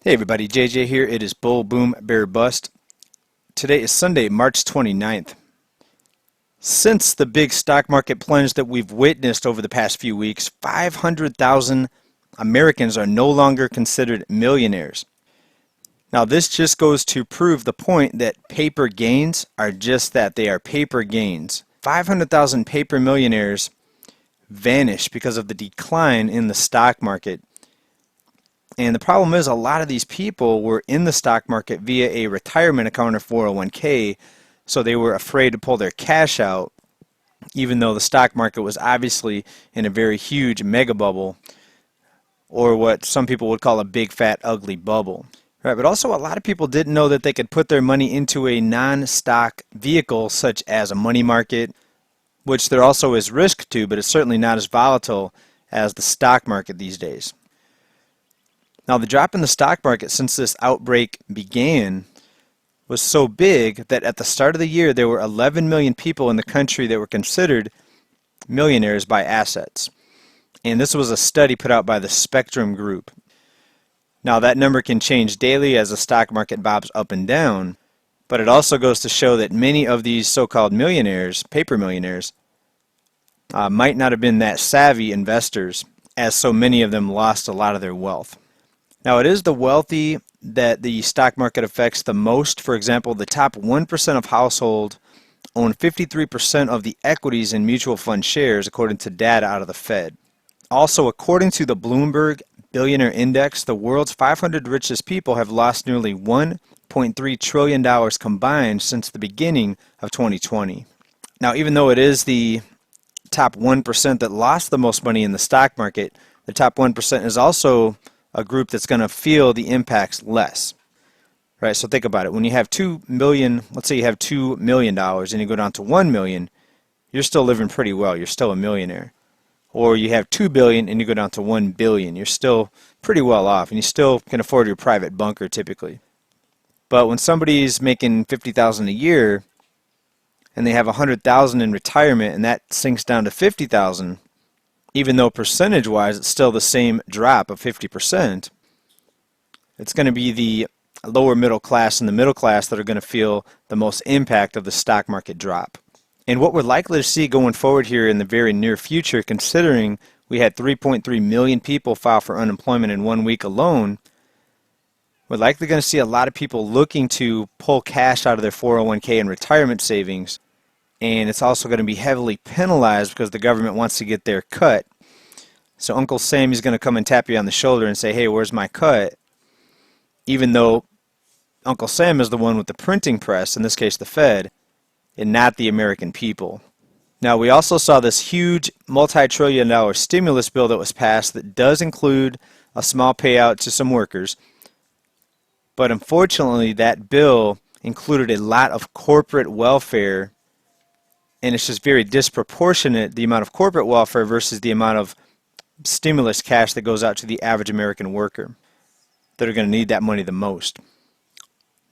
Hey everybody, JJ here. It is Bull, Boom, Bear, Bust. Today is Sunday, March 29th. Since the big stock market plunge that we've witnessed over the past few weeks, 500,000 Americans are no longer considered millionaires. Now this just goes to prove the point that paper gains are just that. They are paper gains. 500,000 paper millionaires vanish because of the decline in the stock market. And the problem is a lot of these people were in the stock market via a retirement account or 401k, so they were afraid to pull their cash out, even though the stock market was obviously in a very huge mega bubble, or what some people would call a big fat ugly bubble. Right, but also a lot of people didn't know that they could put their money into a non-stock vehicle such as a money market, which there also is risk to, but it's certainly not as volatile as the stock market these days. Now, the drop in the stock market since this outbreak began was so big that at the start of the year there were 11 million people in the country that were considered millionaires by assets. And this was a study put out by the Spectrum Group. Now, that number can change daily as the stock market bobs up and down, but it also goes to show that many of these so-called millionaires, paper millionaires, might not have been that savvy investors, as so many of them lost a lot of their wealth. Now, it is the wealthy that the stock market affects the most. For example, the top 1% of households own 53% of the equities in mutual fund shares, according to data out of the Fed. Also, according to the Bloomberg Billionaire Index, the world's 500 richest people have lost nearly $1.3 trillion combined since the beginning of 2020. Now, even though it is the top 1% that lost the most money in the stock market, the top 1% is also a group that's going to feel the impacts less. Right? So think about it. When you have 2 million, let's say you have $2 million and you go down to 1 million, you're still living pretty well. You're still a millionaire. Or you have 2 billion and you go down to 1 billion. You're still pretty well off and you still can afford your private bunker typically. But when somebody's making $50,000 a year and they have $100,000 in retirement and that sinks down to $50,000, even though percentage-wise it's still the same drop of 50%, it's going to be the lower middle class and the middle class that are going to feel the most impact of the stock market drop. And what we're likely to see going forward here in the very near future, considering we had 3.3 million people file for unemployment in 1 week alone, we're likely going to see a lot of people looking to pull cash out of their 401k and retirement savings. And it's also going to be heavily penalized because the government wants to get their cut. So Uncle Sam is going to come and tap you on the shoulder and say, hey, where's my cut? Even though Uncle Sam is the one with the printing press, in this case the Fed, and not the American people. Now, we also saw this huge multi-trillion-dollar stimulus bill that was passed that does include a small payout to some workers. But unfortunately, that bill included a lot of corporate welfare, and it's just very disproportionate, the amount of corporate welfare versus the amount of stimulus cash that goes out to the average American worker that are going to need that money the most.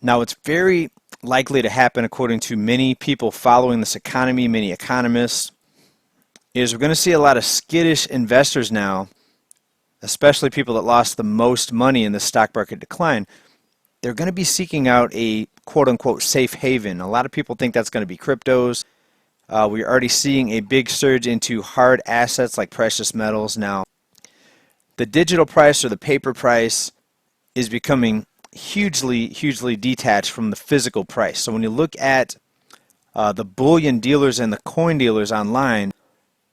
Now, it's very likely to happen, according to many people following this economy, many economists, is we're going to see a lot of skittish investors now, especially people that lost the most money in the stock market decline. They're going to be seeking out a quote-unquote safe haven. A lot of people think that's going to be cryptos. We're already seeing a big surge into hard assets like precious metals now. The digital price or the paper price is becoming hugely detached from the physical price. So when you look at the bullion dealers and the coin dealers online,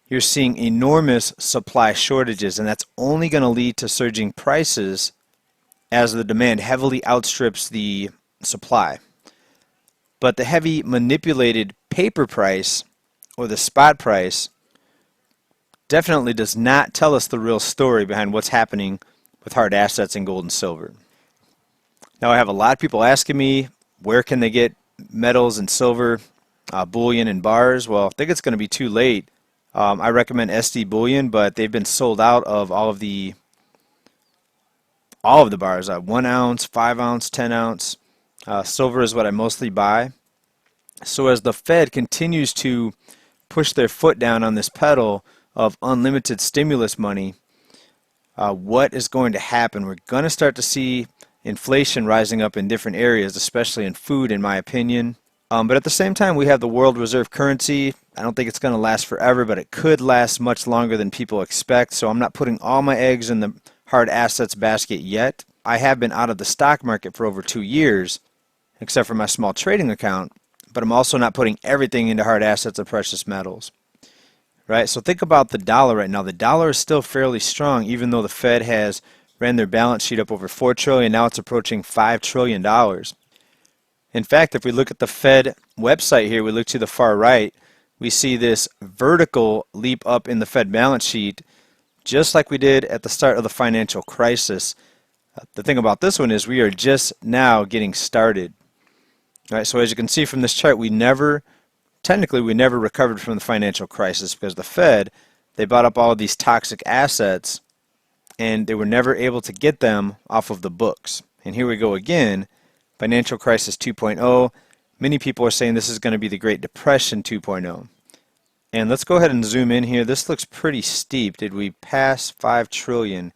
you're seeing enormous supply shortages, and that's only going to lead to surging prices as the demand heavily outstrips the supply. But the heavy manipulated paper price or the spot price definitely does not tell us the real story behind what's happening with hard assets in gold and silver. Now, I have a lot of people asking me where can they get metals and silver, bullion and bars. Well, I think it's going to be too late. I recommend SD Bullion, but they've been sold out of all of the bars. 1 ounce, 5 ounce, 10 ounce. Silver is what I mostly buy. So as the Fed continues to push their foot down on this pedal of unlimited stimulus money, what is going to happen? We're going to start to see inflation rising up in different areas, especially in food, in my opinion. But at the same time, we have the world reserve currency. I don't think it's going to last forever, but it could last much longer than people expect. So I'm not putting all my eggs in the hard assets basket yet. I have been out of the stock market for over 2 years, except for my small trading account. But I'm also not putting everything into hard assets and precious metals. Right? So think about the dollar right now. The dollar is still fairly strong, even though the Fed has ran their balance sheet up over $4 trillion. Now it's approaching $5 trillion. In fact, if we look at the Fed website here, we look to the far right, we see this vertical leap up in the Fed balance sheet, just like we did at the start of the financial crisis. The thing about this one is we are just now getting started. All right, so as you can see from this chart, technically we never recovered from the financial crisis because the Fed, they bought up all of these toxic assets and they were never able to get them off of the books. And here we go again. Financial crisis 2.0. Many people are saying this is going to be the Great Depression 2.0. And let's go ahead and zoom in here. This looks pretty steep. Did we pass 5 trillion?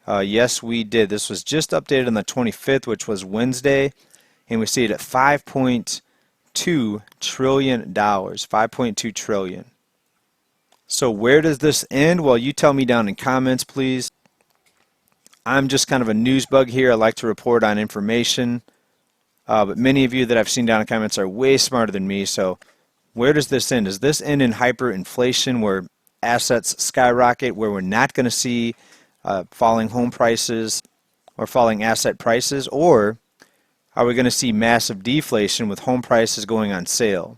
Yes, we did. This was just updated on the 25th, which was Wednesday. And we see it at $5.2 trillion. $5.2 trillion. So where does this end? Well, you tell me down in comments, please. I'm just kind of a news bug here. I like to report on information. But many of you that I've seen down in the comments are way smarter than me. So where does this end? Does this end in hyperinflation where assets skyrocket, where we're not going to see falling home prices or falling asset prices? Or are we going to see massive deflation with home prices going on sale?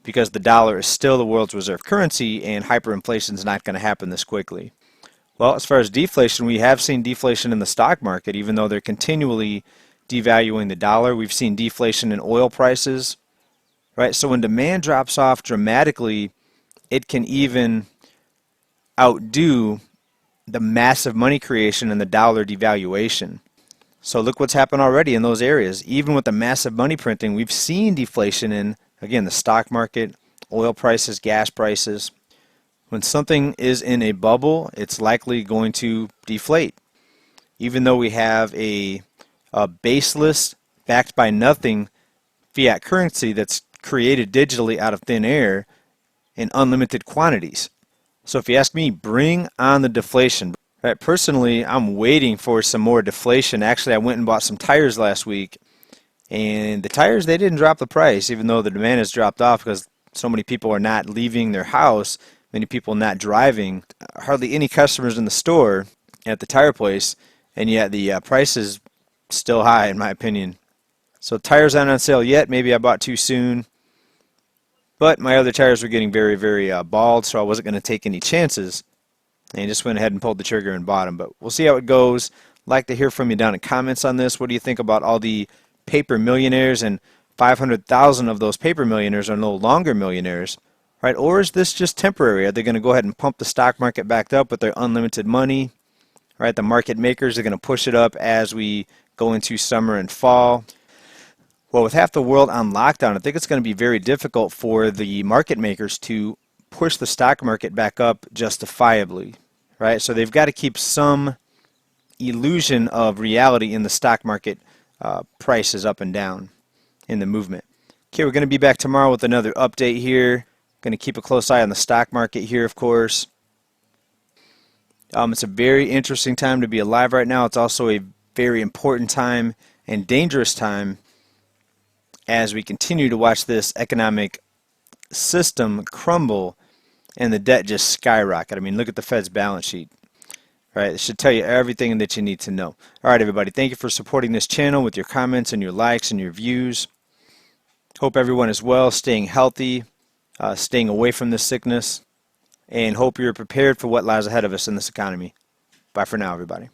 Because the dollar is still the world's reserve currency and hyperinflation is not going to happen this quickly. Well, as far as deflation, we have seen deflation in the stock market, even though they're continually devaluing the dollar. We've seen deflation in oil prices, right? So when demand drops off dramatically, it can even outdo the massive money creation and the dollar devaluation. So look what's happened already in those areas. Even with the massive money printing, we've seen deflation in, again, the stock market, oil prices, gas prices. When something is in a bubble, it's likely going to deflate. Even though we have a baseless, backed by nothing fiat currency that's created digitally out of thin air in unlimited quantities. So if you ask me, bring on the deflation. Right, personally, I'm waiting for some more deflation. Actually, I went and bought some tires last week, and the tires, they didn't drop the price, even though the demand has dropped off because so many people are not leaving their house, many people not driving, hardly any customers in the store at the tire place, and yet the price is still high in my opinion. So tires aren't on sale yet. Maybe I bought too soon. But my other tires were getting very, very bald, so I wasn't going to take any chances. And just went ahead and pulled the trigger and bought them. But we'll see how it goes. Like to hear from you down in comments on this. What do you think about all the paper millionaires? And 500,000 of those paper millionaires are no longer millionaires. Right? Or is this just temporary? Are they going to go ahead and pump the stock market back up with their unlimited money? Right? The market makers are going to push it up as we go into summer and fall. Well, with half the world on lockdown, I think it's going to be very difficult for the market makers to push the stock market back up justifiably, right? So they've got to keep some illusion of reality in the stock market prices up and down in the movement. Okay, we're going to be back tomorrow with another update here. Going to keep a close eye on the stock market here, of course. It's a very interesting time to be alive right now. It's also a very important time and dangerous time as we continue to watch this economic system crumble and the debt just skyrocket. I mean, look at the Fed's balance sheet. Right? It should tell you everything that you need to know. All right, everybody. Thank you for supporting this channel with your comments and your likes and your views. Hope everyone is well, staying healthy, staying away from this sickness, and hope you're prepared for what lies ahead of us in this economy. Bye for now, everybody.